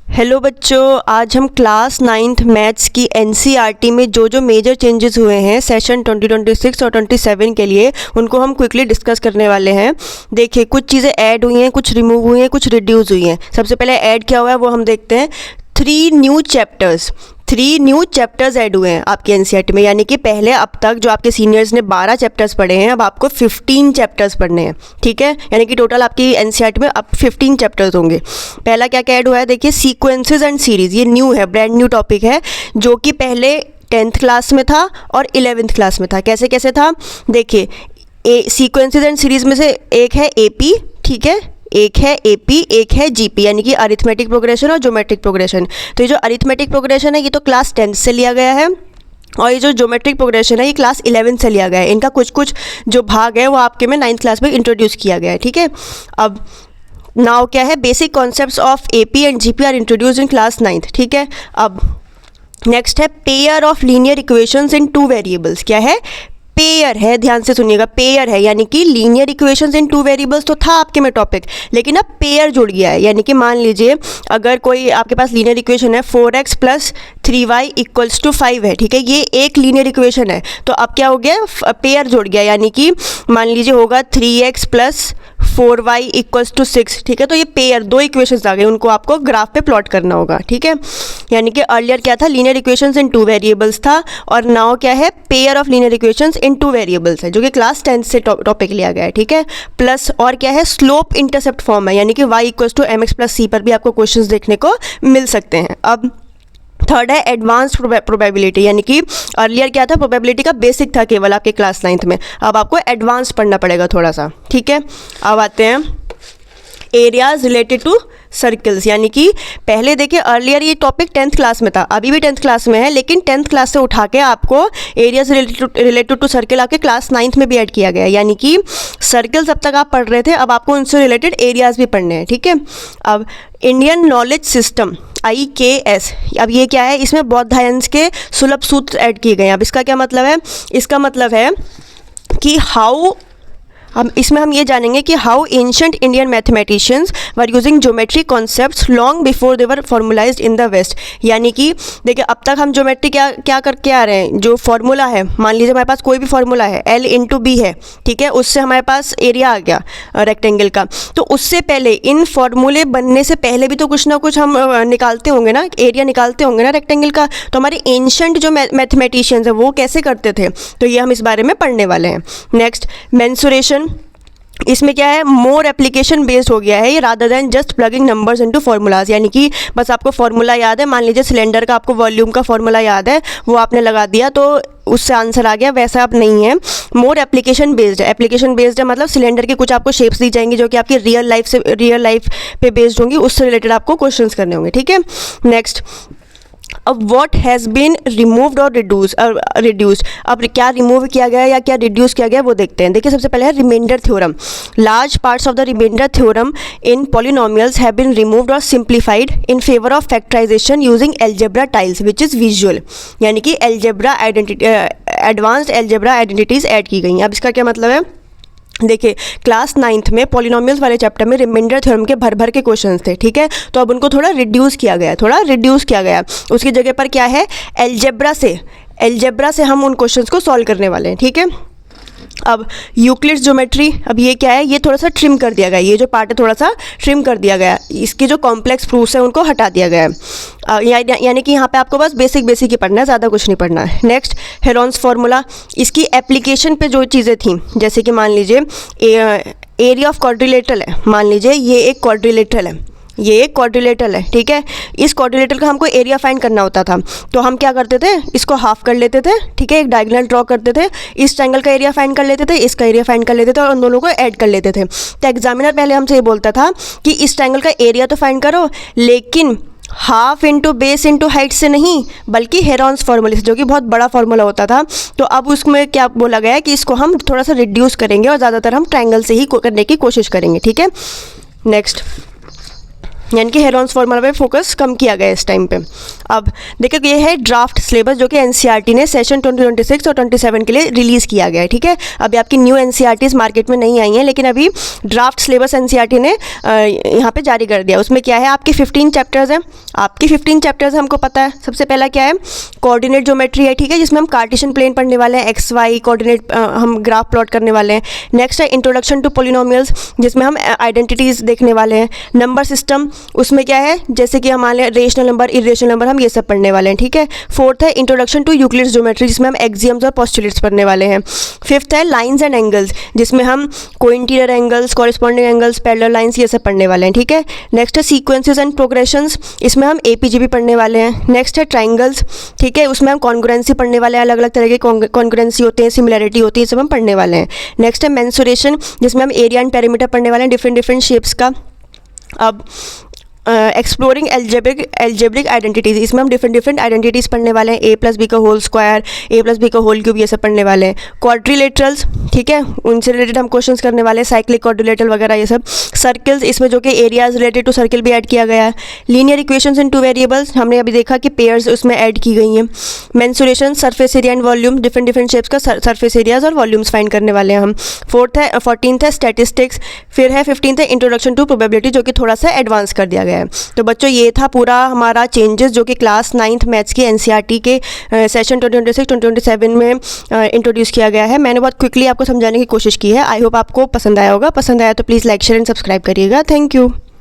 Hello बच्चों, आज हम क्लास 9th मैथ्स की एनसीईआरटी में जो मेजर चेंजेस हुए हैं सेशन 2026 और 27 के लिए उनको हम क्विकली डिस्कस करने वाले हैं। देखिए, कुछ चीज़ें ऐड हुई हैं, कुछ रिमूव हुई हैं, कुछ रिड्यूस हुई हैं। सबसे पहले ऐड क्या हुआ है वो हम देखते हैं। 3 न्यू चैप्टर्स ऐड हुए हैं आपके एनसीईआरटी में, यानी कि पहले अब तक जो आपके सीनियर्स ने 12 चैप्टर्स पढ़े हैं, अब आपको 15 चैप्टर्स पढ़ने हैं। ठीक है, यानी कि टोटल आपकी एनसीईआरटी में अब 15 चैप्टर्स होंगे। पहला क्या क्या ऐड हुआ है, देखिए सीक्वेंसेस एंड सीरीज़। ये न्यू है, ब्रांड न्यू टॉपिक है, जो कि पहले 10th क्लास में था और 11th क्लास में था। कैसे कैसे था, देखिए सीक्वेंसेस एंड सीरीज़ में से एक है एपी, ठीक है, एक है एपी, एक है जीपी, यानी कि अरिथमेटिक प्रोग्रेशन और ज्योमेट्रिक प्रोग्रेशन। तो ये जो अरिथमेटिक प्रोग्रेशन है ये तो क्लास 10 से लिया गया है, और ये जो ज्योमेट्रिक प्रोग्रेशन है ये क्लास 11 से लिया गया है। इनका कुछ कुछ जो भाग है वो आपके में 9th क्लास में इंट्रोड्यूस किया गया है। ठीक है, अब नाउ क्या है, basic concepts of AP and GP are introduced in class 9th। ठीक है, अब नेक्स्ट है pair of linear equations in 2 variables. क्या है, पेयर है, ध्यान से सुनिएगा, पेयर है, यानी कि लीनियर इक्वेशंस इन 2 वेरिएबल्स तो था आपके में टॉपिक, लेकिन अब पेयर जुड़ गया है। यानी कि मान लीजिए अगर कोई आपके पास लीनियर इक्वेशन है 4x + 3y = 5 है, ठीक है, ये एक लीनियर इक्वेशन है, तो अब क्या हो गया, पेयर जुड़ गया, यानी कि मान लीजिए होगा 3x + 4y = 6। ठीक है, तो ये पेयर 2 इक्वेशंस आ गए, उनको आपको ग्राफ पे प्लॉट करना होगा। ठीक है, यानी कि अर्लियर क्या था, लीनियर इक्वेशंस इन 2 वेरिएबल्स था, और नाउ क्या है, pair of linear equations in 2 variables है, जो कि क्लास 10 से टॉपिक लिया गया है। ठीक है, प्लस और क्या है, स्लोप इंटरसेप्ट फॉर्म है, यानी कि y = mx + c पर भी आपको क्वेश्चंस देखने को मिल सकते हैं। अब थर्ड है एडवांस्ड प्रोबेबिलिटी, यानी कि अर्लियर क्या था, प्रोबेबिलिटी का बेसिक था केवल आपके क्लास 9th में, अब आपको एडवांस पढ़ना पड़ेगा थोड़ा सा। ठीक है, अब आते हैं एरियाज रिलेटेड टू सर्कल्स, यानी कि पहले देखिए अर्लियर ये टॉपिक 10th क्लास में था, अभी भी 10th क्लास में है, लेकिन 10th क्लास से उठा के आपको एरियाज रिलेटेड टू सर्कल आपके क्लास 9th में भी ऐड किया गया है। यानी कि सर्कल्स अब तक आप पढ़ रहे थे, अब आपको उनसे रिलेटेड एरियाज भी पढ़ने हैं। ठीक है, अब इंडियन नॉलेज सिस्टम IKS, अब ये क्या है, इसमें बौद्धायन के सुलभ सूत्र ऐड किए गए हैं। अब इसका क्या मतलब है, इसका मतलब है कि इसमें हम ये जानेंगे कि how ancient Indian mathematicians were using geometry concepts long before they were formulised in the west. यानी कि देखिए अब तक हम ज्योमेट्री क्या करके आ रहे हैं, जो फॉर्मूला है, मान लीजिए हमारे पास कोई भी फॉर्मूला है L × B है, ठीक है, उससे हमारे पास एरिया आ गया रेक्टेंगल का, तो उससे पहले इन फॉर्मूले बनने से पहले भी तो कुछ ना कुछ हम निकालते होंगे ना, एरिया निकालते होंगे ना रेक्टेंगल का। तो हमारे एंशिएंट जो मैथमेटिशियंस हैं वो कैसे करते थे, तो ये हम इस बारे में पढ़ने वाले हैं। नेक्स्ट मेंसुरेशन, इसमें क्या है, मोर एप्लीकेशन बेस्ड हो गया है ये, rather than just plugging numbers into formulas. यानी कि बस आपको फार्मूला याद है, मान लीजिए सिलेंडर का आपको वॉल्यूम का फार्मूला याद है, वो आपने लगा दिया तो उससे आंसर आ गया, वैसा अब नहीं है। मोर एप्लीकेशन बेस्ड है, एप्लीकेशन बेस्ड है मतलब सिलेंडर की कुछ आपको शेप्स दी जाएंगी जो कि आपकी रियल लाइफ पे बेस्ड होंगी, उससे रिलेटेड आपको क्वेश्चंस करने होंगे। ठीक है, नेक्स्ट अब व्हाट हैज़ बीन रिमूव्ड और रिड्यूस्ड, अब क्या रिमूव किया गया या क्या रिड्यूस किया गया वो देखते हैं। देखिए सबसे पहले है reminder theorem. Large parts of the reminder theorem in polynomials have been removed और simplified in favour of factorisation using algebra tiles which is visual, यानी कि एडवांस्ड एलजेब्रा आइडेंटिटीज़ ऐड की गई हैं। अब इसका क्या मतलब है, देखिए क्लास 9th में पॉलिनोमियल्स वाले चैप्टर में रिमाइंडर थ्योरम के भर के क्वेश्चंस थे। ठीक है, तो अब उनको थोड़ा रिड्यूस किया गया, उसकी जगह पर क्या है, एलजेब्रा से हम उन क्वेश्चंस को सॉल्व करने वाले हैं। ठीक है, अब यूक्लिड्स ज्योमेट्री, अब ये क्या है, ये थोड़ा सा ट्रिम कर दिया गया, ये जो पार्ट है थोड़ा सा ट्रिम कर दिया गया, इसके जो कॉम्प्लेक्स प्रूफ्स हैं उनको हटा दिया गया है। यानी कि यहाँ पे आपको बस बेसिक ही पढ़ना है, ज़्यादा कुछ नहीं पढ़ना है। नेक्स्ट हेरोन्स फार्मूला, इसकी एप्लीकेशन पे जो चीज़ें थी, जैसे कि मान लीजिए एरिया ऑफ क्वाड्रिलेटरल है, मान लीजिए ये एक क्वाड्रिलेटरल है, ठीक है, इस क्वाड्रिलेटरल का हमको एरिया फाइंड करना होता था, तो हम क्या करते थे, इसको हाफ कर लेते थे, ठीक है, एक डायगोनल ड्रॉ करते थे, इस ट्रायंगल का एरिया फाइंड कर लेते थे, इसका एरिया फाइंड कर लेते थे, और उन दोनों को ऐड कर लेते थे। तो एग्जामिनर पहले हमसे ये बोलता था कि इस ट्रायंगल का एरिया तो फाइंड करो, लेकिन half into base into height से नहीं, बल्कि हेरोन्स फार्मूले से, जो कि बहुत बड़ा फार्मूला होता था। तो अब उसमें क्या बोला गया है कि इसको हम थोड़ा सा रिड्यूस करेंगे और ज़्यादातर हम ट्रायंगल से ही करने की कोशिश करेंगे। ठीक है, नेक्स्ट यानी कि हेरोन्स फार्मूला पे फोकस कम किया गया इस टाइम पे। अब देखो ये है ड्राफ्ट सिलेबस जो कि एनसीईआरटी ने सेशन 2026 और 27 के लिए रिलीज़ किया गया है, ठीक है। अभी आपकी न्यू एनसीईआरटीज़ मार्केट में नहीं आई हैं, लेकिन अभी ड्राफ्ट सिलेबस एनसीईआरटी ने यहाँ पे जारी कर दिया। उसमें क्या है, आपके 15 चैप्टर्स हैं। आपके 15 चैप्टर्स हमको पता है। सबसे पहला क्या है, कोऑर्डिनेट ज्योमेट्री है, ठीक है, जिसमें हम कार्टेशियन प्लेन पढ़ने वाले हैं, एक्स वाई कोऑर्डिनेट हम ग्राफ प्लॉट करने वाले हैं। नेक्स्ट है इंट्रोडक्शन टू पॉलिनोमियल्स, जिसमें हम आइडेंटिटीज़ देखने वाले हैं। नंबर सिस्टम, उसमें क्या है, जैसे कि हमारे रेशनल नंबर, इरेशनल नंबर, हम ये सब पढ़ने वाले हैं, ठीक है। फोर्थ है इंट्रोडक्शन टू यूक्लिड्स ज्योमेट्री, जिसमें हम एक्सियम्स और पोस्टुलेट्स पढ़ने वाले हैं। फिफ्थ है लाइंस एंड एंगल्स, जिसमें हम cointerior angles, corresponding angles, parallel lines, ये सब पढ़ने वाले हैं, ठीक है। नेक्स्ट है सीक्वेंसेस एंड प्रोग्रेशंस, इसमें हम एपीजीबी पढ़ने वाले हैं। नेक्स्ट है ट्राइंगल्स, ठीक है, उसमें हम कॉन्ग्रुएंसी पढ़ने वाले हैं, अलग अलग तरह के कॉन्ग्रुएंसी होते हैं, सिमिलैरिटी होती है, सब हम पढ़ने वाले हैं। नेक्स्ट है मेंसुरेशन, जिसमें हम एरिया एंड पेरीमीटर पढ़ने वाले हैं, डिफरेंट डिफरेंट शेप्स का। अब एक्सप्लोरिंग एल्जेब्रिक आइडेंटिटीज़, इसमें हम डिफरेंट डिफरेंट आइडेंटिटीज़ पढ़ने वाले हैं, a + b का होल स्क्वायर, a + b का होल क्यूब, ये सब पढ़ने वाले हैं। क्वाड्रिलेटरल्स, ठीक है, उनसे रिलेटेड हम क्वेश्चंस करने वाले हैं, साइक्लिक क्वाड्रिलेटरल वगैरह ये सब। सर्कल्स, इसमें जो कि एरियाज रिलेटेड टू सर्कल भी ऐड किया गया है। लीनियर इक्वेशंस इन 2 वेरिएबल्स, हमने अभी देखा कि पेयर्स उसमें ऐड की गई हैं। Mensuration, surface area and volume, different different shapes का सरफेस एरियाज और वॉल्यूम्स फाइंड करने वाले हैं हम। 14th है स्टैटिस्टिक्स, फिर है 15th है इंट्रोडक्शन टू प्रोबेबिलिटी, जो कि थोड़ा सा एडवांस कर दिया गया है। तो बच्चों ये था पूरा हमारा चेंजेस जो कि क्लास 9th मैथ्स की एनसीईआरटी के सेशन 2026-2027 में इंट्रोड्यूस किया गया है। मैंने बहुत क्विकली आपको समझाने की कोशिश की है। आई होप आपको पसंद आया होगा। पसंद आया तो please like share and subscribe करिएगा। Thank you.